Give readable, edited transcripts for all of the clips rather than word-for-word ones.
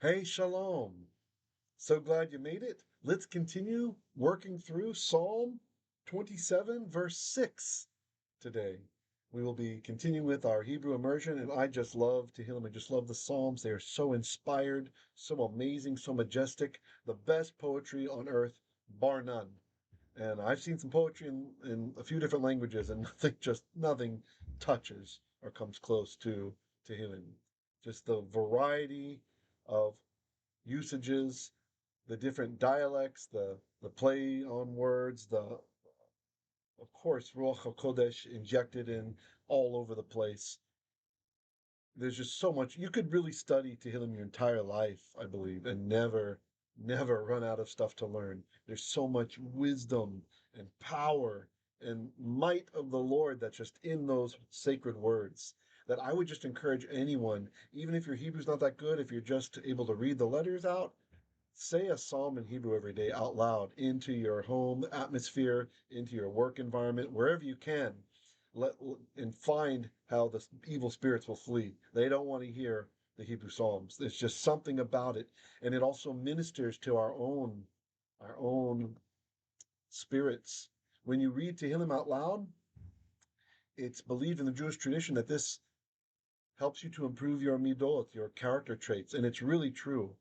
Hey, Shalom. So glad you made it. Let's continue working through Psalm 27, verse 6 today. We will be continuing with our Hebrew immersion, and I just love Tehillim. I just love the Psalms. They are so inspired, so amazing, so majestic. The best poetry on earth, bar none. And I've seen some poetry in a few different languages, and nothing touches or comes close to Tehillim. Just the variety of usages, the different dialects, the play on words, the of course Ruach HaKodesh injected in all over the place. There's just so much you could really study Tehillim your entire life, I believe, and never run out of stuff to learn. There's so much wisdom and power and might of the Lord that's just in those sacred words that I would just encourage anyone, even if your Hebrew's not that good, if you're just able to read the letters out, say a psalm in Hebrew every day out loud into your home atmosphere, into your work environment, wherever you can. And find how the evil spirits will flee. They don't want to hear the Hebrew Psalms. There's just something about it, and it also ministers to our own spirits. When you read Tehillim out loud, it's believed in the Jewish tradition that this helps you to improve your midot, your character traits, and it's really true.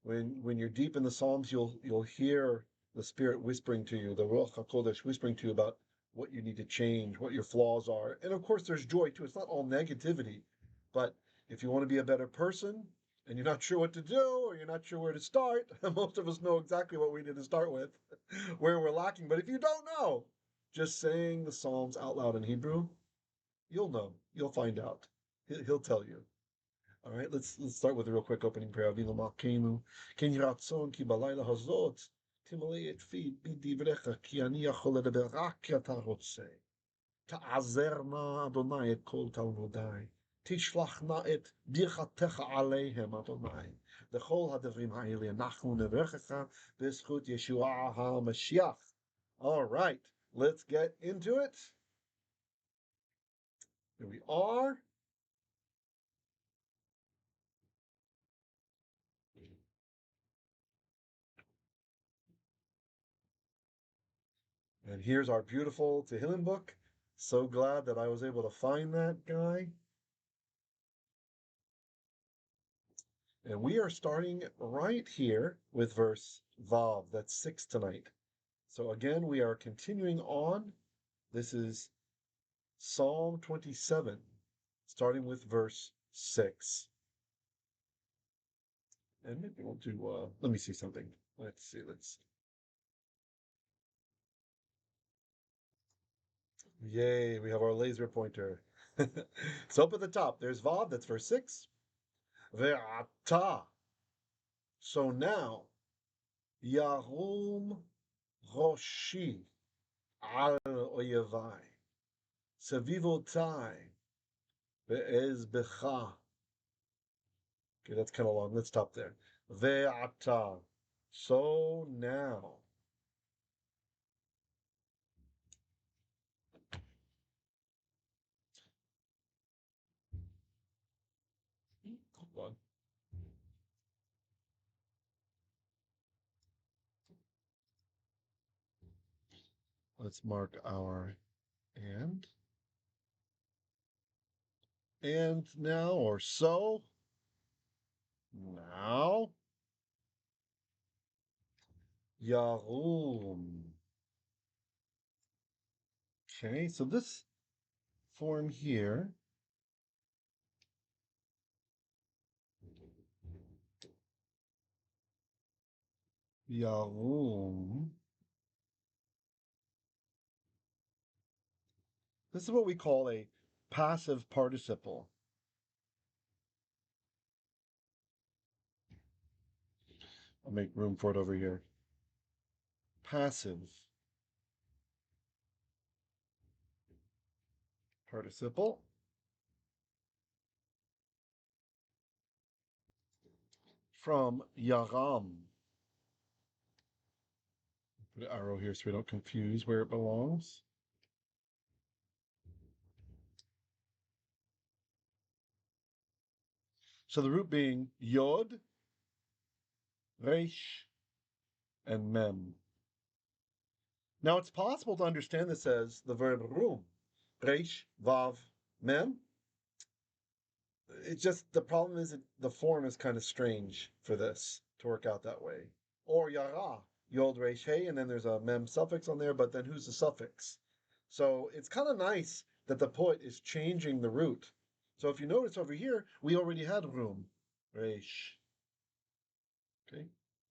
When you're deep in the Psalms, you'll hear the Spirit whispering to you, the Ruach HaKodesh whispering to you about what you need to change, what your flaws are. And of course, there's joy too. It's not all negativity. But if you want to be a better person and you're not sure what to do or you're not sure where to start, most of us know exactly what we need to start with, where we're lacking. But if you don't know, just saying the Psalms out loud in Hebrew, you'll know. You'll find out. He'll tell you. All right, let's start with a real quick opening prayer. Avinu Malkeinu, ken yhi ratzon ki balayla hazot תמלא את פי בדבריך, כי אני יכול לדבר רק כי אתה רוצה. תעזר נא, אדוני, את כל תלמודי. תשלח נא את ברכתך עליהם, אדוני. לכל הדברים האלה אנחנו נברכך בזכות ישוע המשיח. All right, let's get into it. Here we are. And here's our beautiful Tehillim book. So glad that I was able to find that guy. And we are starting right here with verse Vav. That's 6 tonight. So again, we are continuing on. This is Psalm 27, starting with verse 6. And maybe we'll do, let me see something. Let's Yay, we have our laser pointer. So up at the top, there's Vav, that's verse 6. Ve'ata. So now, Yarum Roshi al oyevai, Savivotai be'ezbecha. Okay, that's kind of long. Let's stop there. Ve'ata. So now. Hold on. Let's mark our and. And now, or so. Now. Yarum. Okay, so this form here Yarum. This is what we call a passive participle. I'll make room for it over here. Passive participle. From Yaram. Put an arrow here so we don't confuse where it belongs. So the root being Yod, Resh, and mem. Now it's possible to understand this as the verb rum. Resh, vav, mem. It's just the problem is that the form is kind of strange for this to work out that way. Or yara, yod resh hey, and then there's a mem suffix on there, but then who's the suffix? So it's kind of nice that the poet is changing the root. So if you notice over here, we already had rum, resh, okay,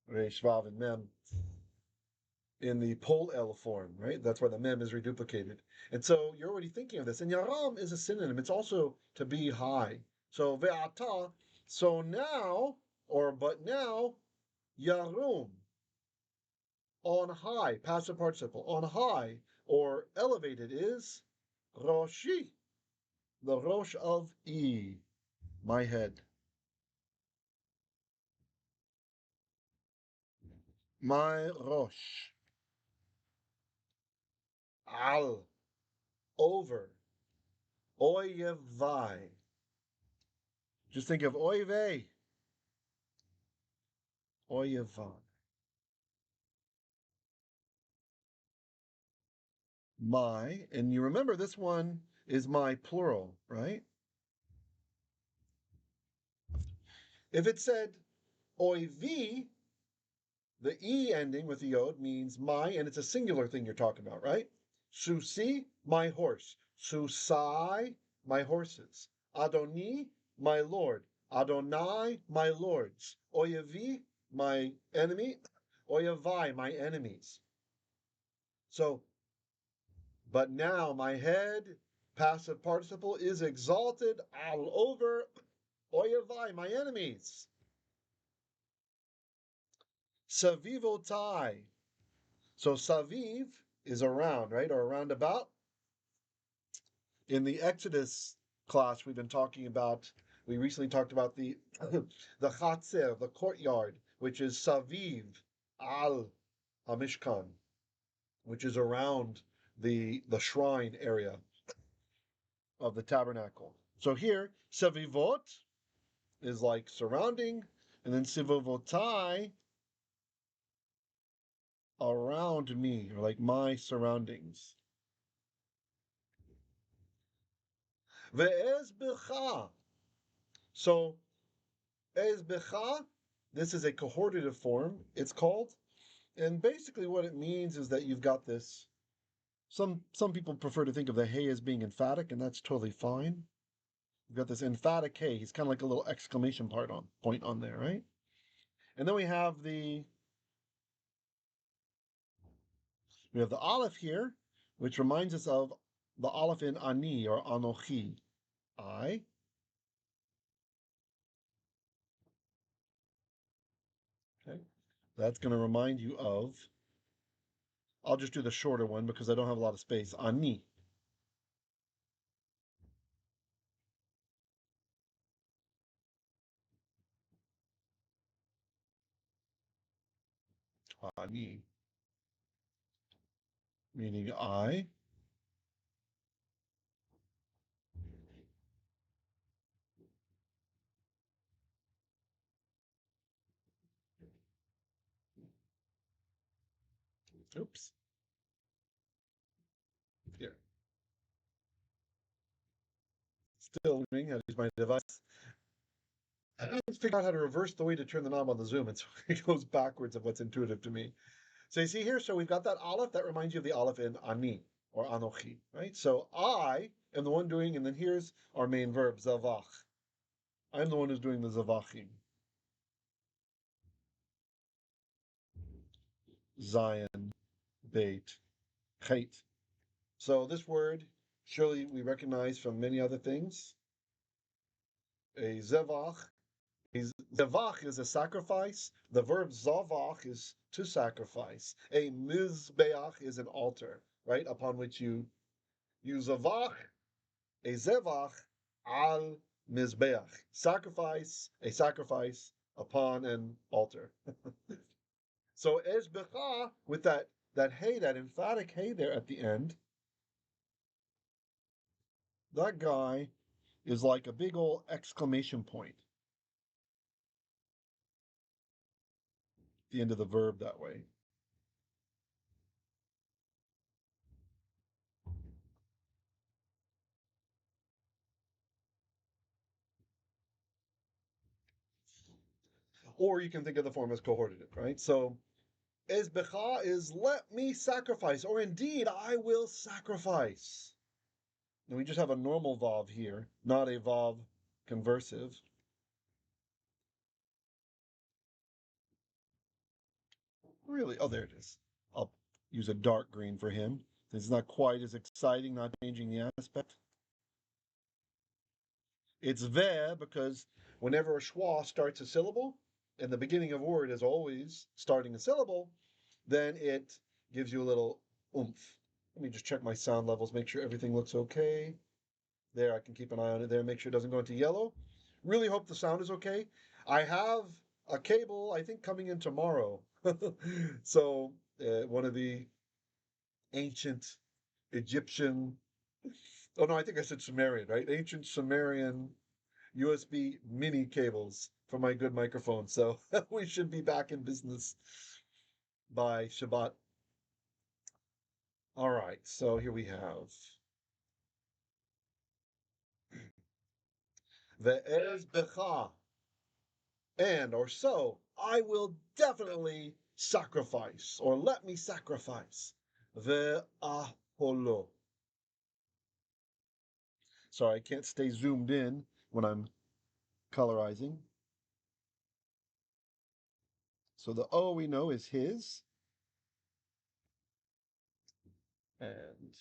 resh, vav, and mem in the pol el form, right? That's why the mem is reduplicated. And so you're already thinking of this. And yaram is a synonym. It's also to be high. So ve'ata, so now, or but now, yarum, on high, passive participle, on high, or elevated is roshi, the rosh of E, my head. My rosh. Al, over. Oyevai. Just think of oyve. Oyevai. My, and you remember this one is my plural, right? If it said oiv, the E ending with the yod means my, and it's a singular thing you're talking about, right? Susi, my horse. Susai, my horses. Adoni, my lord. Adonai, my lords. Oyevi, my enemy. Oyevai, my enemies. So, but now my head, passive participle, is exalted all over oyevai, my enemies. Savivotai. So saviv is around, right? Or around about. In the Exodus class we've been talking about, we recently talked about the the chatzer, the courtyard, which is saviv al hamishkan, which is around the shrine area of the tabernacle. So here, savivot is like surrounding, and then sivovotai, around me, or like my surroundings. Ve'ezbecha. So, ezbecha, this is a cohortive form, it's called. And basically what it means is that you've got this. Some people prefer to think of the hey as being emphatic, and that's totally fine. You've got this emphatic hey. He's kind of like a little exclamation point on there, right? And then we have the Aleph here, which reminds us of the Aleph in Ani or Anochi. I. Okay. That's going to remind you of, I'll just do the shorter one because I don't have a lot of space. Ani. Ani. Meaning I. Oops. Here. Still learning how to use my device. I haven't figured out how to reverse the way to turn the knob on the Zoom, and so it goes backwards of what's intuitive to me. So you see here, so we've got that Aleph that reminds you of the Aleph in Ani or Anochi, right? So I am the one doing, and then here's our main verb, zavach. I'm the one who's doing the zavachim. Zion, Beit, Chet. So this word, surely we recognize from many other things. A zevach. Zevach is a sacrifice. The verb zavach is to sacrifice. A mizbeach is an altar, right? Upon which you zavach, a zevach al mizbeach. Sacrifice, a sacrifice upon an altar. So ezbecha, with that hey, that emphatic hey there at the end, that guy is like a big old exclamation point. the end of the verb that way. Or you can think of the form as cohortive, right? So Ezbecha is let me sacrifice, or indeed I will sacrifice. And we just have a normal vav here, not a vav conversive. Really? Oh, there it is. I'll use a dark green for him. It's not quite as exciting, not changing the aspect. It's ve because whenever a schwa starts a syllable, and the beginning of a word is always starting a syllable, then it gives you a little oomph. Let me just check my sound levels, make sure everything looks okay. There, I can keep an eye on it there, make sure it doesn't go into yellow. Really hope the sound is okay. I have a cable, I think, coming in tomorrow. So, one of the ancient Egyptian, oh no, I think I said Sumerian, right? Ancient Sumerian USB mini cables for my good microphone. So we should be back in business by Shabbat. All right, so here we have Ve'ez becha, and or so, I will definitely sacrifice, or let me sacrifice. Ve'aholo. Sorry, I can't stay zoomed in when I'm colorizing. So the O we know is his. And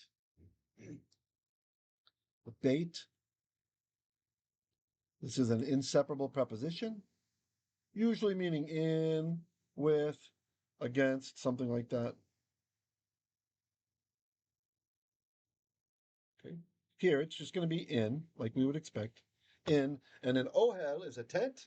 the bait. This is an inseparable preposition, usually meaning in, with, against, something like that. Okay. Here it's just going to be in, like we would expect. In, and then ohel is a tent,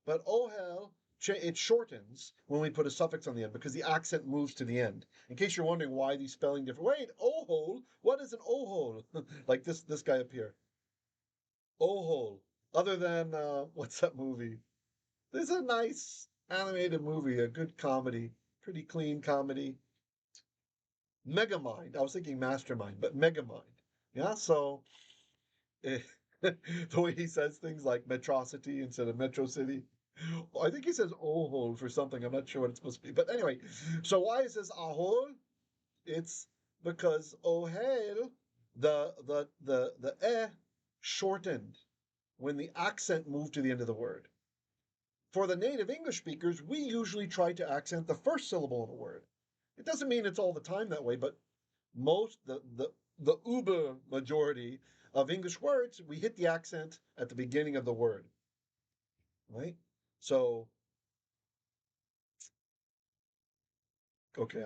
but ohel, it shortens when we put a suffix on the end because the accent moves to the end. In case you're wondering why these spelling different, wait, ohol, what is an ohol? Like this guy up here. Ohol. Other than, what's that movie? There's a nice animated movie, a good comedy, pretty clean comedy. Megamind. I was thinking Mastermind, but Megamind. Yeah, so the way he says things like Metrocity instead of Metro City. I think he says Ohol for something. I'm not sure what it's supposed to be. But anyway, so why is this Ahol? It's because Ohel, the eh shortened when the accent moved to the end of the word. For the native English speakers, we usually try to accent the first syllable of a word. It doesn't mean it's all the time that way, but most the uber majority of English words, we hit the accent at the beginning of the word. Right? So okay,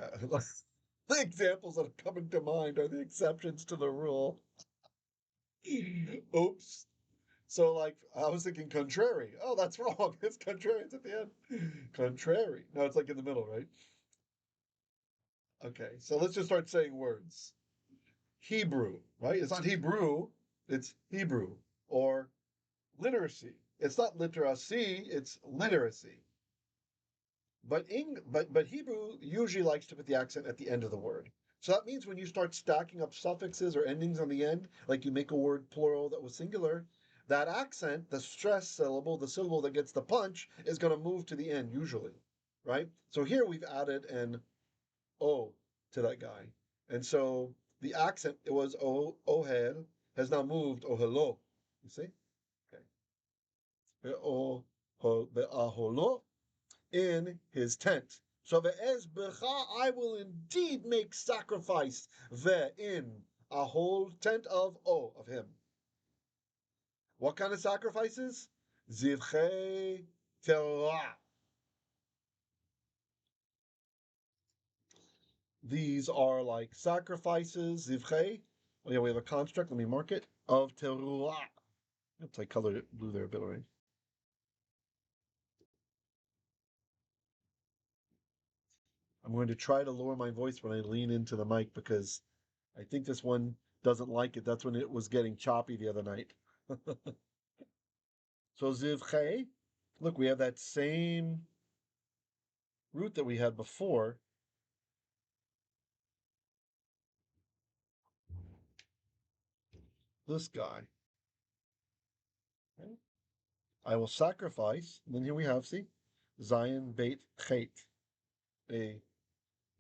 the examples that are coming to mind are the exceptions to the rule. Oops. So, like, I was thinking contrary. Oh, that's wrong. It's contrary. It's at the end. Contrary. No, it's like in the middle, right? Okay, so let's just start saying words. Hebrew, right? It's not Hebrew, it's Hebrew. Or literacy. It's not literacy, it's literacy. But Hebrew usually likes to put the accent at the end of the word. So that means when you start stacking up suffixes or endings on the end, like you make a word plural that was singular, that accent, the stress syllable, the syllable that gets the punch, is going to move to the end usually, right? So here we've added an O to that guy. And so the accent, it was ohel, has now moved ohelo. You see? Okay. Be'aholo, in his tent. So ve'ezbecha, I will indeed make sacrifice in a whole tent of of him. What kind of sacrifices? Zivchei terah. These are like sacrifices, zivchei. Oh yeah, we have a construct. Let me mark it. Of teruah. Oops, I colored it blue there a bit, right? I'm going to try to lower my voice when I lean into the mic because I think this one doesn't like it. That's when it was getting choppy the other night. So zivchei, look, we have that same root that we had before. This guy. Okay. I will sacrifice. And then here we have, see, Zayin Beit Chet. A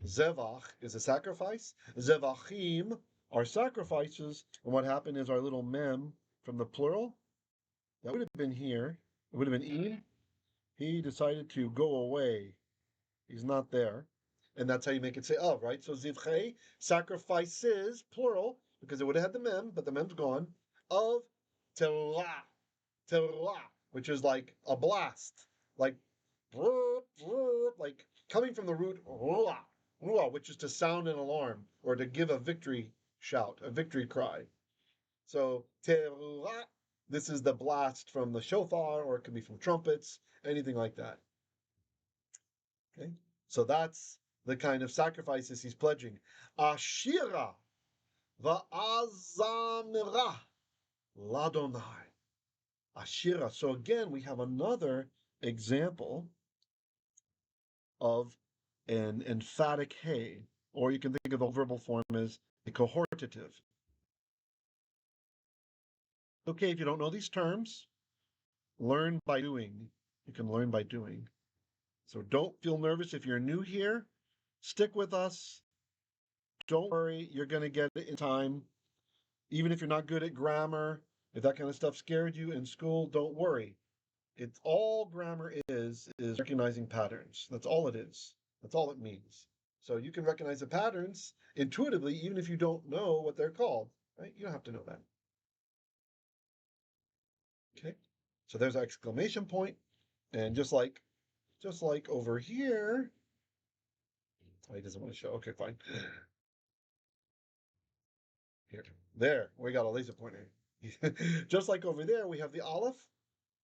Zevach is a sacrifice. Zevachim are sacrifices. And what happened is our little mem from the plural, that would have been here. It would have been im. He decided to go away. He's not there. And that's how you make it say of, right? So zivchei, sacrifices, plural, because it would have had the mem, but the mem's gone, of teruah, which is like a blast, like coming from the root ruah, which is to sound an alarm or to give a victory shout, a victory cry. So teruah, this is the blast from the shofar, or it can be from trumpets, anything like that. Okay, so that's the kind of sacrifices he's pledging. Ashira va'azamira ladonai. Ashira. So again, we have another example of an emphatic Hei, or you can think of the verbal form as a cohortive. Okay, if you don't know these terms, learn by doing. You can learn by doing. So don't feel nervous if you're new here. Stick with us. Don't worry, you're going to get it in time. Even if you're not good at grammar, if that kind of stuff scared you in school, don't worry. It's all grammar is recognizing patterns. That's all it is. That's all it means. So you can recognize the patterns intuitively, even if you don't know what they're called, right? You don't have to know that. Okay. So there's our exclamation point. And just like over here, oh, he doesn't want to show. Okay, fine. Here, there, we got a laser pointer. Just like over there, we have the Aleph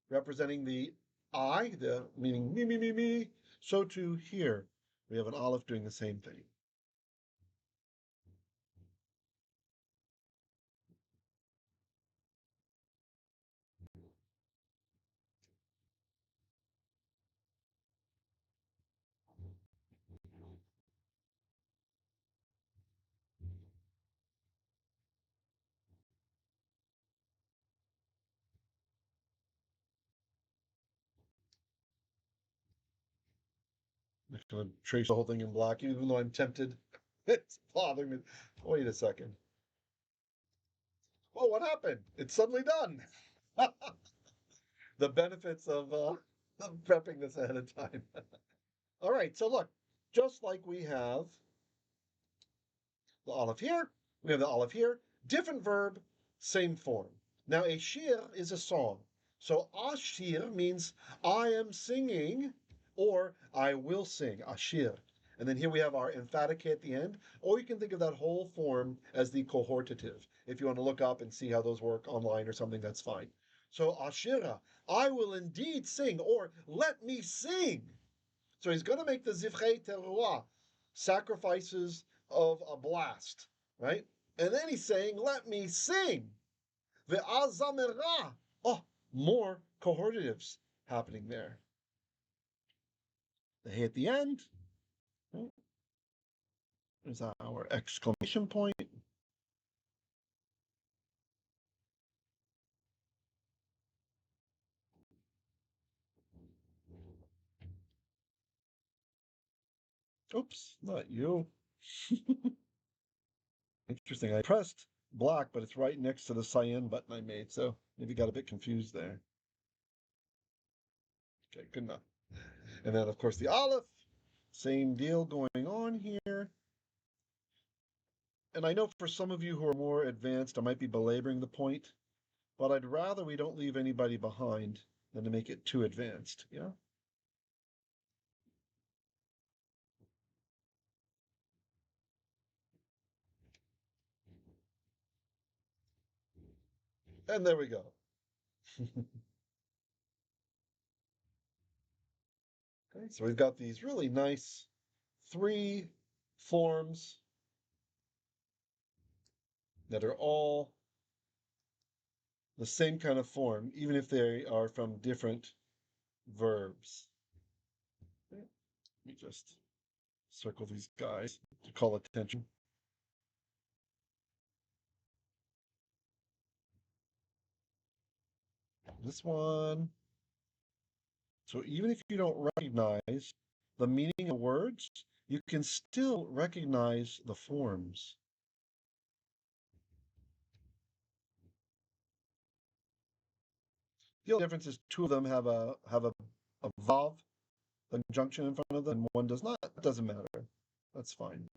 representing the I, the meaning me. So too here, we have an Aleph doing the same thing. I'm going to trace the whole thing in black, even though I'm tempted. It's bothering me. Wait a second. Oh, what happened? It's suddenly done. The benefits of prepping this ahead of time. All right, so look, just like we have the Aleph here, we have the Aleph here, different verb, same form. Now, a shir is a song. So, ashir means I am singing, or I will sing, ashir. And then here we have our emphatic at the end, or you can think of that whole form as the cohortive. If you want to look up and see how those work online or something, that's fine. So, ashira, I will indeed sing, or let me sing. So he's going to make the zivchei teruah, sacrifices of a blast, right? And then he's saying, let me sing. Ve'azamera. Oh, more cohortives happening there. The hey at the end. Right? There's our exclamation point. Oops, not you. Interesting. I pressed black, but it's right next to the cyan button I made, so maybe got a bit confused there. Okay, good enough. And then, of course, the Aleph. Same deal going on here. And I know for some of you who are more advanced, I might be belaboring the point, but I'd rather we don't leave anybody behind than to make it too advanced, yeah? And there we go. Okay, so we've got these really nice 3 forms that are all the same kind of form, even if they are from different verbs. Okay. Let me just circle these guys to call attention. This one. So even if you don't recognize the meaning of words, you can still recognize the forms. The only difference is two of them have a vav conjunction in front of them, and one does not. It doesn't matter. That's fine.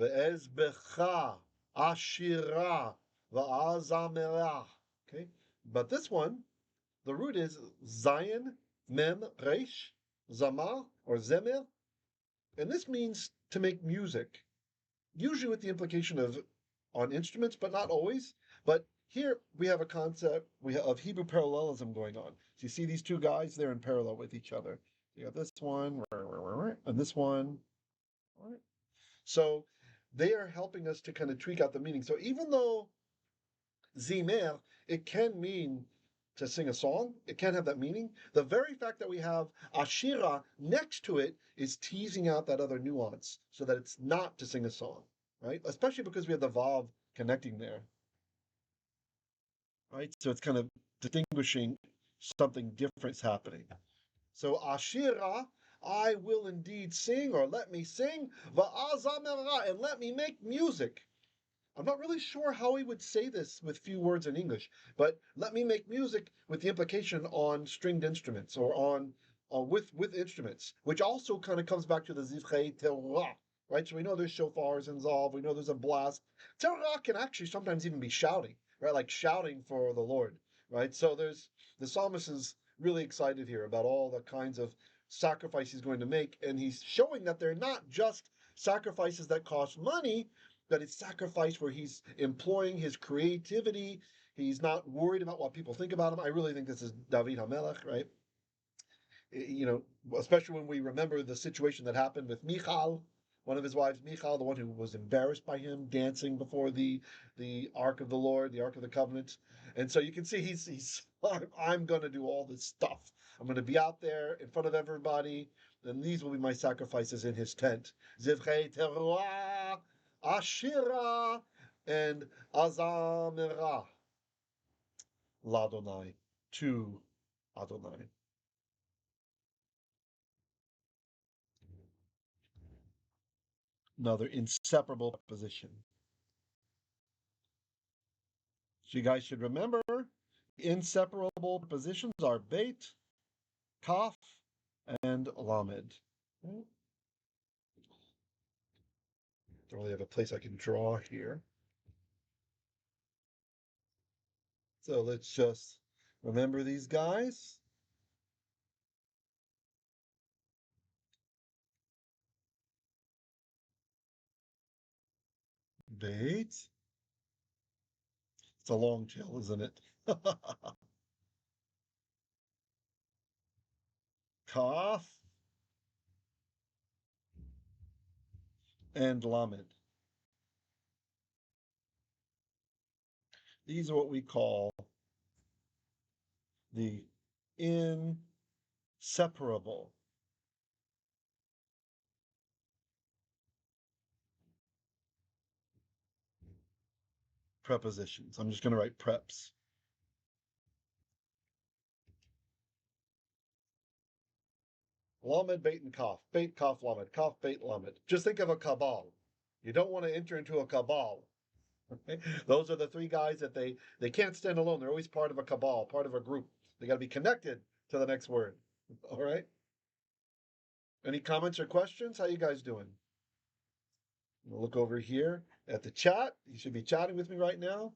Ve'ezbecha ashira va'azamera. Okay, but this one, the root is zayin mem resh zamar or zemer, and this means to make music, usually with the implication of on instruments, but not always. But here we have a concept of Hebrew parallelism going on. So you see these two guys, they're in parallel with each other. You got this one and this one. So they are helping us to kind of tweak out the meaning. So even though zimer, it can mean to sing a song, it can have that meaning. The very fact that we have ashira next to it is teasing out that other nuance so that it's not to sing a song, right? Especially because we have the vav connecting there, right? So it's kind of distinguishing something different's happening. So ashira, I will indeed sing, or let me sing, va'azamera, and let me make music. I'm not really sure how he would say this with few words in English, but let me make music with the implication on stringed instruments or on with instruments, which also kind of comes back to the zivchei terah, right? So we know there's shofars involved. We know there's a blast. Terah can actually sometimes even be shouting, right? Like shouting for the Lord, right? So there's the psalmist is really excited here about all the kinds of sacrifice he's going to make, and he's showing that they're not just sacrifices that cost money, that it's sacrifice where he's employing his creativity. He's not worried about what people think about him. I really think this is David HaMelech, right? You know, especially when we remember the situation that happened with Michal, one of his wives, Michal, the one who was embarrassed by him dancing before the Ark of the Lord, the Ark of the Covenant. And so you can see he's I'm going to do all this stuff. I'm going to be out there in front of everybody, and these will be my sacrifices in his tent. Zivchei teruah, Ashira, and Azamera, Ladonai, to Adonai. Another inseparable position. So you guys should remember, inseparable positions are Beit, Kaf, and Lamed. Don't really have a place I can draw here. So let's just remember these guys. Beit. It's a long tail, isn't it? Kaf and Lamed. These are what we call the inseparable prepositions. I'm just going to write preps. Lamed, Beit, and Kaf. Beit, Kaf, Lamed. Kaf, Beit, Lamed. Just think of a cabal. You don't want to enter into a cabal. Okay? Those are the three guys that they can't stand alone. They're always part of a cabal, part of a group. They got to be connected to the next word. All right? Any comments or questions? How you guys doing? We'll look over here at the chat. You should be chatting with me right now.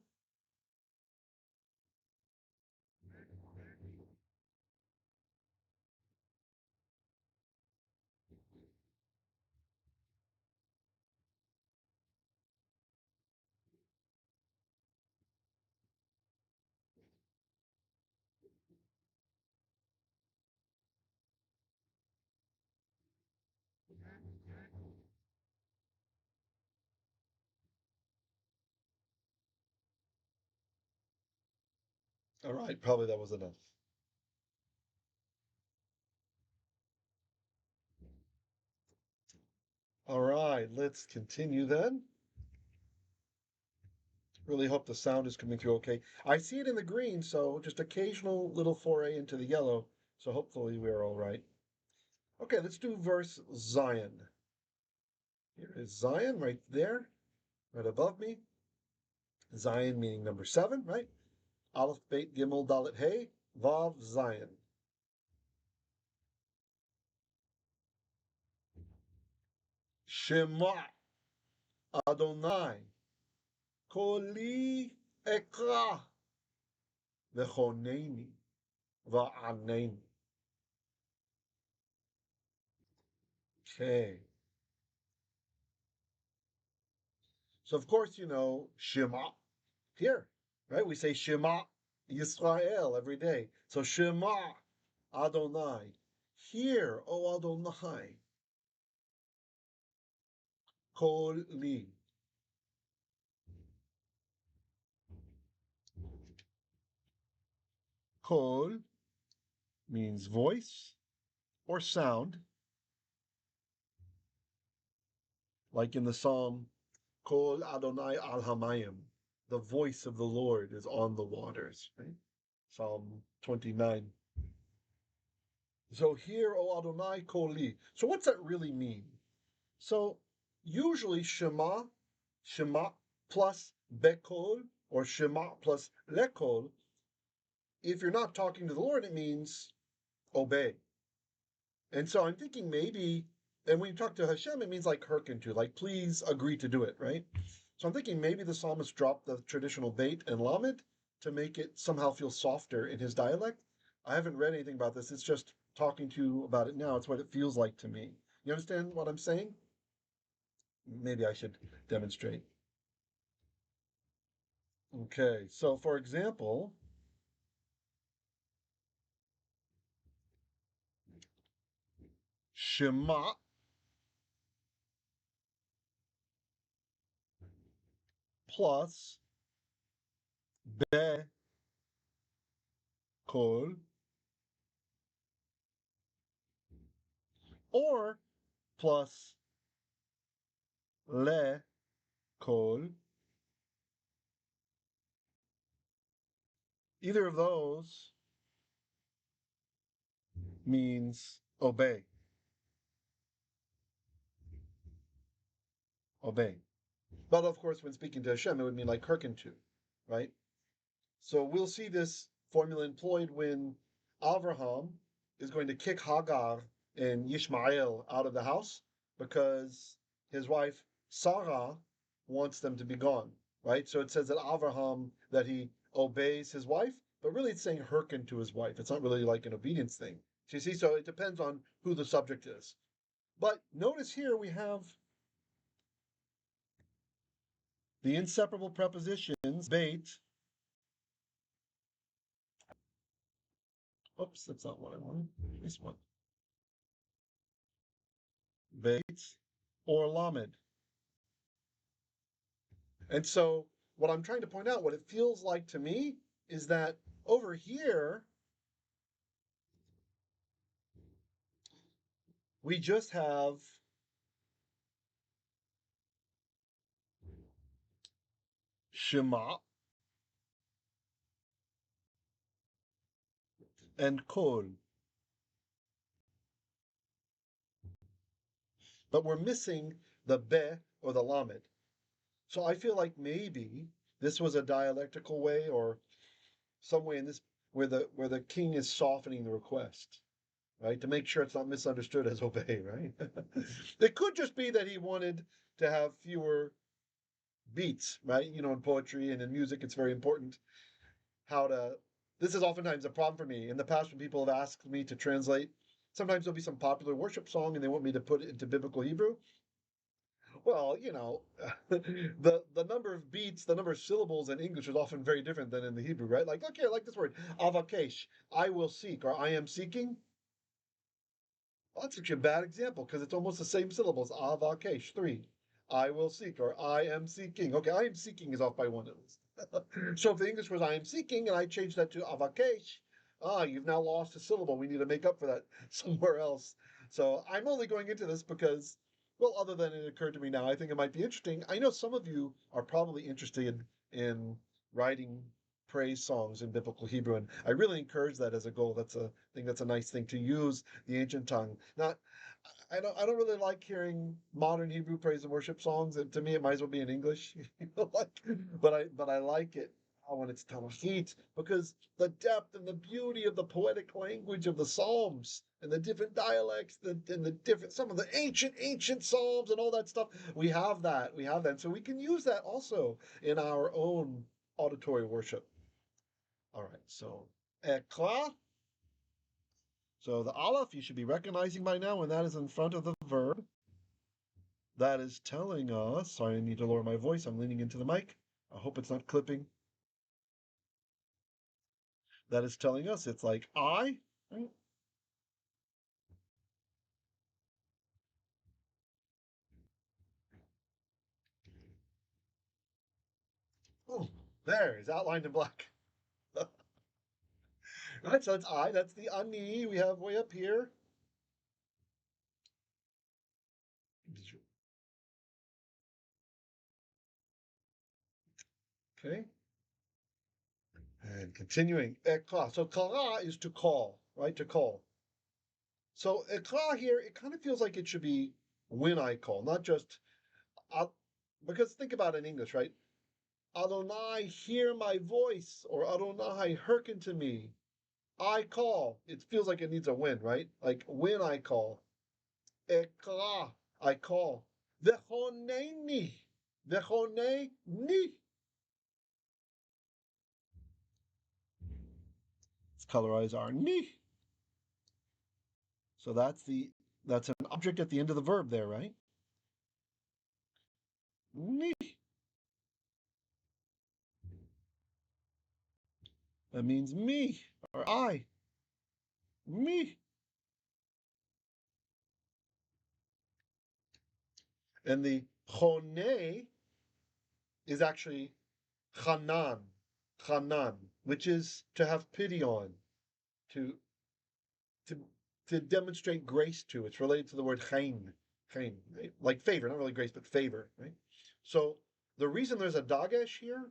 All right, probably that was enough. All right, let's continue then. Really hope the sound is coming through okay. I see it in the green, so just occasional little foray into the yellow. So hopefully we're all right. Okay, let's do verse Zion. Here is Zion right there, right above me. Zion meaning number 7, right? Alef, Beit, Gimel, Dalet, Hey, Vav, Zion. Shema Adonai Koli Ekra V'choneini Va'aneini. Okay. So of course you know Shema here, right? We say Shema Yisrael every day. So Shema Adonai. Hear, O Adonai. Kol li. Kol means voice or sound, like in the Psalm, Kol Adonai al Hamayim. The voice of the Lord is on the waters, right? Psalm 29. So hear, O Adonai, Kol li. So what's that really mean? So usually Shema plus Bekol or Shema plus Lekol, if you're not talking to the Lord, it means obey. And so I'm thinking maybe, and when you talk to Hashem, it means like hearken to, like please agree to do it, right? So I'm thinking maybe the psalmist dropped the traditional beit and lamed to make it somehow feel softer in his dialect. I haven't read anything about this. It's just talking to you about it now. It's what it feels like to me. You understand what I'm saying? Maybe I should demonstrate. Okay, so for example, Shema plus Be Kol, or plus Le Kol. Either of those means obey. Obey. But of course, when speaking to Hashem, it would mean like hearken to, right? So we'll see this formula employed when Avraham is going to kick Hagar and Yishmael out of the house because his wife Sarah wants them to be gone, right? So it says that Avraham, that he obeys his wife, but really it's saying hearken to his wife. It's not really like an obedience thing. So you see, so it depends on who the subject is. But notice here we have the inseparable prepositions, beit. Oops, that's not what I wanted. This one. Beit or lamed. And so what I'm trying to point out, what it feels like to me, is that over here, we just have Shema and Kol. But we're missing the Be or the Lamed. So I feel like maybe this was a dialectical way or some way in this where the king is softening the request, right? To make sure it's not misunderstood as obey, right? It could just be that he wanted to have fewer beats, right? You know, in poetry and in music, it's very important how to. This is oftentimes a problem for me. In the past, when people have asked me to translate, sometimes there'll be some popular worship song and they want me to put it into biblical Hebrew. Well, you know, the number of beats, the number of syllables in English is often very different than in the Hebrew, right? Like, okay, I like this word, avakesh, I will seek, or I am seeking. Well, that's actually a bad example because it's almost the same syllables. Avakesh, 3. I will seek, or I am seeking. Okay, I am seeking is off by 1 at least. So if the English was I am seeking and I changed that to avakesh, you've now lost a syllable. We need to make up for that somewhere else. So I'm only going into this because Well, other than it occurred to me now, I think it might be interesting. I know some of you are probably interested in writing praise songs in biblical Hebrew, and I really encourage that as a goal. I think that's a nice thing to use the ancient tongue. Not, I don't really like hearing modern Hebrew praise and worship songs. And to me, it might as well be in English. But I like it when it's Talmud because the depth and the beauty of the poetic language of the Psalms and the different dialects, and the different some of the ancient Psalms and all that stuff. We have that. We have that. And so we can use that also in our own auditory worship. All right. So ekra. So the Aleph you should be recognizing by now when that is in front of the verb. That is telling us. Sorry, I need to lower my voice. I'm leaning into the mic. I hope it's not clipping. That is telling us it's like I. Right? Oh, there, it's outlined in black. Right, so it's I. That's the ani we have way up here. Okay. And continuing, ekra. So kara is to call, right? To call. So ekra here, it kind of feels like it should be when I call, not just because think about it in English, right? Adonai, hear my voice, or Adonai, hearken to me. I call. It feels like it needs a when, right? Like when I call. Ekra, I call. Vechoneni. Vechoneni. Let's colorize our ni. So that's an object at the end of the verb there, right? Ni. That means me or I. Me. And the chone is actually chanan. Chanan, which is to have pity on, to to to demonstrate grace to. It's related to the word chain, right? Like favor, not really grace, but favor, right? So the reason there's a dagesh here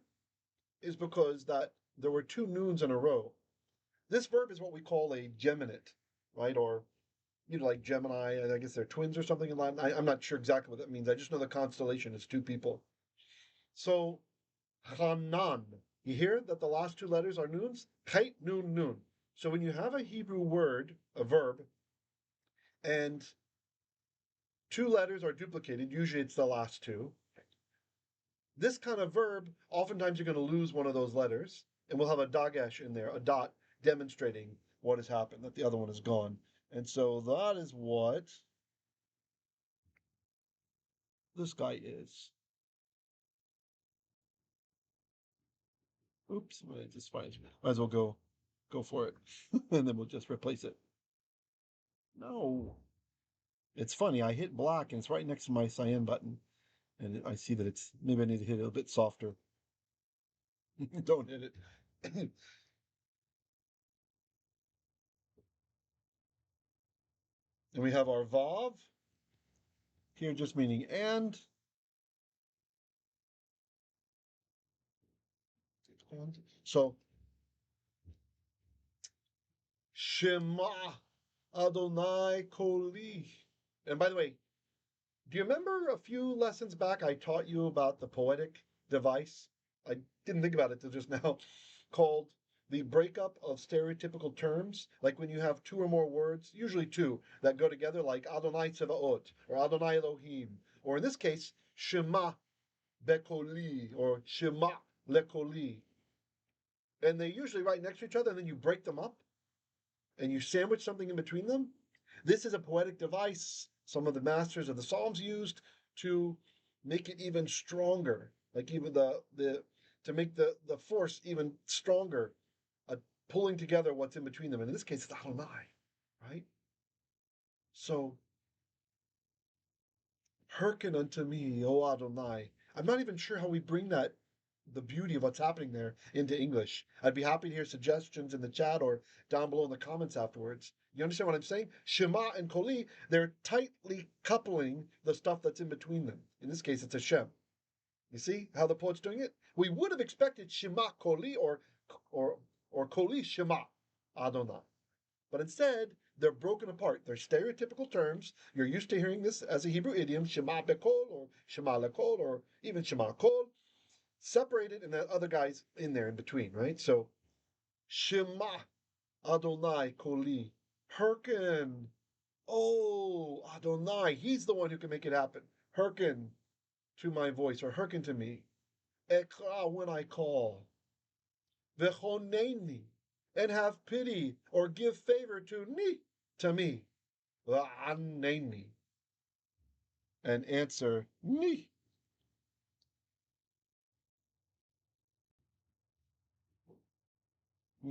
is because that there were two noons in a row. This verb is what we call a geminate, right? Or like Gemini, I guess they're twins or something in Latin. I'm not sure exactly what that means. I just know the constellation is two people. So Hanan, you hear that the last two letters are noons? Chait, noon, noon. So when you have a Hebrew word, a verb, and two letters are duplicated, usually it's the last two. This kind of verb, oftentimes you're going to lose one of those letters, and we'll have a dagesh in there, a dot demonstrating what has happened, that the other one is gone. And so that is what this guy is. Oops, I just might as well go for it, and then we'll just replace it. No, it's funny. I hit black, and it's right next to my cyan button, and I see that it's maybe I need to hit it a bit softer. Don't hit it. And we have our vav here, just meaning and. So Shema Adonai Koli. And by the way, do you remember a few lessons back I taught you about the poetic device? I didn't think about it till just now, called the breakup of stereotypical terms. Like when you have two or more words, usually two, that go together, like Adonai Tzevaot, or Adonai Elohim, or in this case, Shema Bekoli, or Shema Lekoli. And they usually right next to each other, and then you break them up and you sandwich something in between them. This is a poetic device some of the masters of the Psalms used to make it even stronger, like even the to make the force even stronger, pulling together what's in between them. And in this case, it's Adonai, right? So hearken unto me, O Adonai. I'm not even sure how we bring that the beauty of what's happening there into English. I'd be happy to hear suggestions in the chat or down below in the comments afterwards. You understand what I'm saying? Shema and Koli, they're tightly coupling the stuff that's in between them. In this case, it's Hashem. You see how the poet's doing it? We would have expected Shema Koli or Koli Shema Adonai. But instead, they're broken apart. They're stereotypical terms. You're used to hearing this as a Hebrew idiom, Shema Bekol or Shema Lekol or even Shema Kol, separated and that other guy's in there in between, right? So Shema Adonai Koli. Hearken. Oh, Adonai, he's the one who can make it happen. Hearken to my voice, or hearken to me. Ekra, when I call. V'choneni, and have pity, or give favor to me. Aneini, and answer me.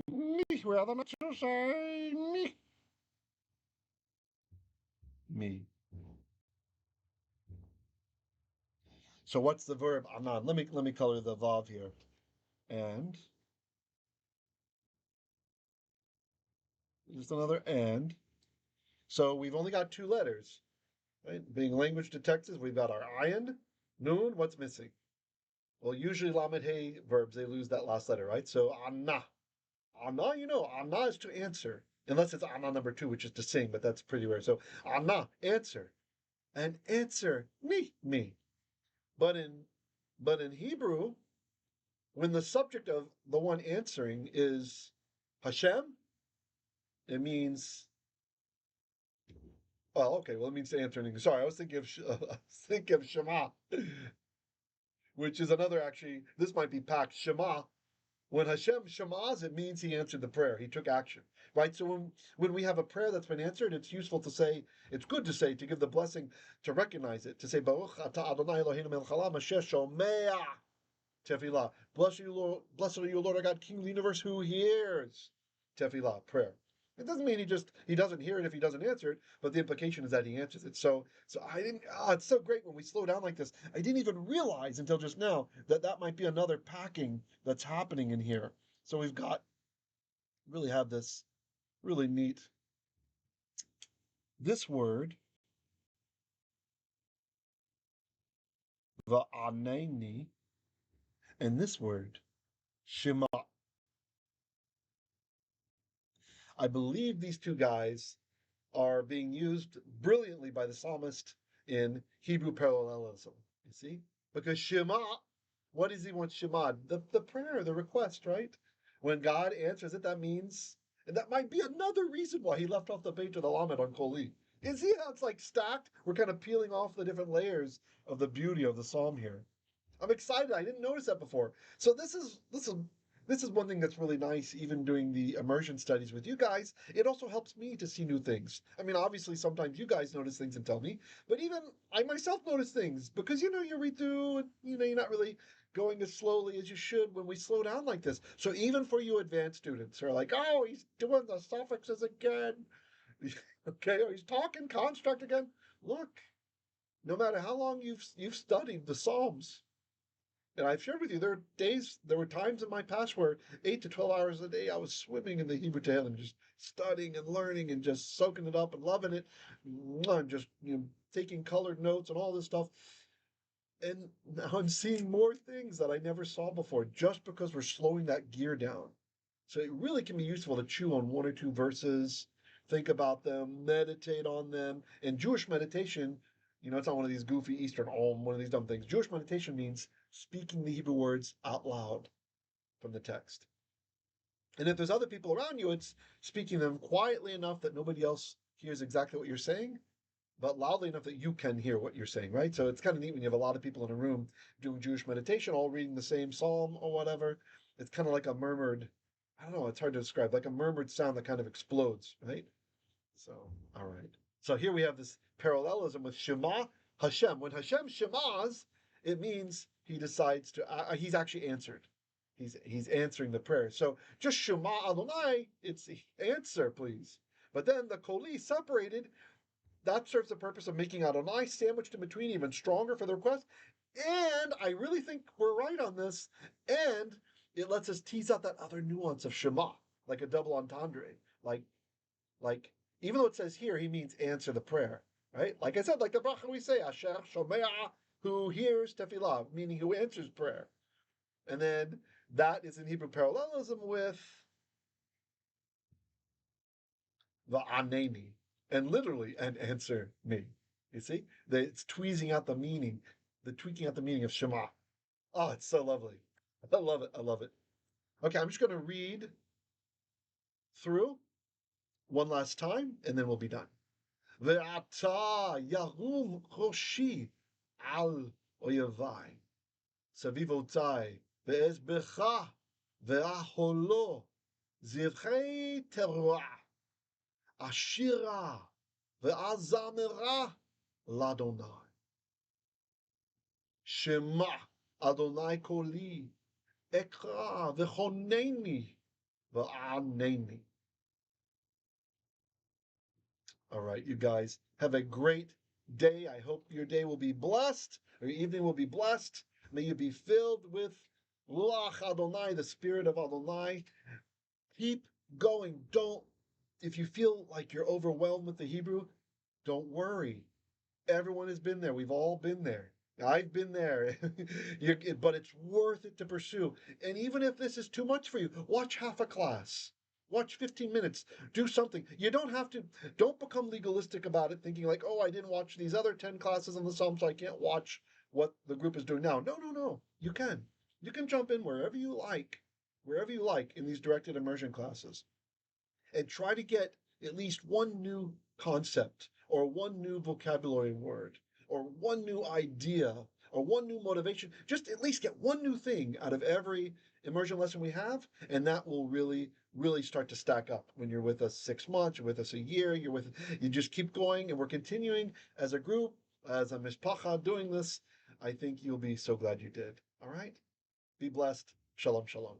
Me, rather not to say me. Me. So what's the verb anan? Let me color the vav here. And just another and. So we've only got two letters, right? Being language detectives, we've got our ayin, nun. What's missing? Well, usually lamed hey verbs, they lose that last letter, right? So anna. Anna, anna is to answer. Unless it's anna number two, which is to sing, but that's pretty rare. So anna, answer. And answer me. But in Hebrew, when the subject of the one answering is Hashem, it means it means to answer in English. Sorry, I was thinking of Shema, which is another actually. This might be packed. Shema. When Hashem Shema's, it means he answered the prayer. He took action, right? So when we have a prayer that's been answered, it's useful to say. It's good to say, to give the blessing, to recognize it, to say Baruch Ata Adonai Eloheinu Melech Haolam Asher Shomea Tefillah. Blessed are you, Lord our God, King of the universe, who hears Tefillah, prayer. It doesn't mean he doesn't hear it if he doesn't answer it, but the implication is that he answers it. So I didn't. It's so great when we slow down like this. I didn't even realize until just now that might be another packing that's happening in here. So we've got really have this really neat. This word Aneini and this word Shema. I believe these two guys are being used brilliantly by the psalmist in Hebrew parallelism. You see? Because Shema, what does he want Shema? The prayer, the request, right? When God answers it, that means, and that might be another reason why he left off the Beit of the Lamed on Koli. You see how it's like stacked? We're kind of peeling off the different layers of the beauty of the psalm here. I'm excited. I didn't notice that before. So this is one thing that's really nice, even doing the immersion studies with you guys. It also helps me to see new things. I mean, obviously, sometimes you guys notice things and tell me, but even I myself notice things because, you read through and, you're not really going as slowly as you should when we slow down like this. So even for you advanced students who are like, oh, he's doing the suffixes again. Okay, or he's talking construct again. Look, no matter how long you've studied the Psalms, and I've shared with you, there were times in my past where 8 to 12 hours a day I was swimming in the Hebrew Tehillim, just studying and learning and just soaking it up and loving it, and just taking colored notes and all this stuff. And now I'm seeing more things that I never saw before, just because we're slowing that gear down. So it really can be useful to chew on one or two verses, think about them, meditate on them. And Jewish meditation, it's not one of these goofy Eastern one of these dumb things. Jewish meditation means speaking the Hebrew words out loud from the text. And if there's other people around you, it's speaking them quietly enough that nobody else hears exactly what you're saying, but loudly enough that you can hear what you're saying, right? So it's kind of neat when you have a lot of people in a room doing Jewish meditation, all reading the same psalm or whatever. It's kind of like a murmured, I don't know, it's hard to describe, like a murmured sound that kind of explodes, right? So, all right. So here we have this parallelism with Shema Hashem. When Hashem Shemas, it means he decides to, he's actually answered. He's answering the prayer. So just Shema Adonai, it's answer, please. But then the Koli separated, that serves the purpose of making Adonai sandwiched in between even stronger for the request. And I really think we're right on this. And it lets us tease out that other nuance of Shema, like a double entendre. Like even though it says here, he means answer the prayer, right? Like I said, like the bracha we say, Asher Shomea, who hears tefillah, meaning who answers prayer. And then that is in Hebrew parallelism with the Aneini, and literally, and answer me. You see? It's tweezing out the meaning, the tweaking out the meaning of Shema. Oh, it's so lovely. I love it. I love it. Okay, I'm just going to read through one last time, and then we'll be done. Ve'ata yarum roshi al oyevai savivotai ve'ezbecha ve'aholo zivchei teruah ashira ve'azamera ladonai shema Adonai koli ekra ve'choneni ve'aneni. All right, you guys have a great day. I hope your day will be blessed, or your evening will be blessed. May you be filled with Ruach Adonai, the Spirit of Adonai. Keep going. If you feel like you're overwhelmed with the Hebrew, don't worry. Everyone has been there. We've all been there. I've been there. But it's worth it to pursue. And even if this is too much for you, watch half a class. Watch 15 minutes. Do something. You don't become legalistic about it, thinking like, oh, I didn't watch these other 10 classes on the Psalms, so I can't watch what the group is doing now. No, no, no. You can. You can jump in wherever you like in these directed immersion classes. And try to get at least one new concept or one new vocabulary word or one new idea or one new motivation. Just at least get one new thing out of every immersion lesson we have, and that will really, really start to stack up when you're with us 6 months, you're with us a year, you just keep going, and we're continuing as a group, as a mishpacha doing this. I think you'll be so glad you did. All right? Be blessed. Shalom, shalom.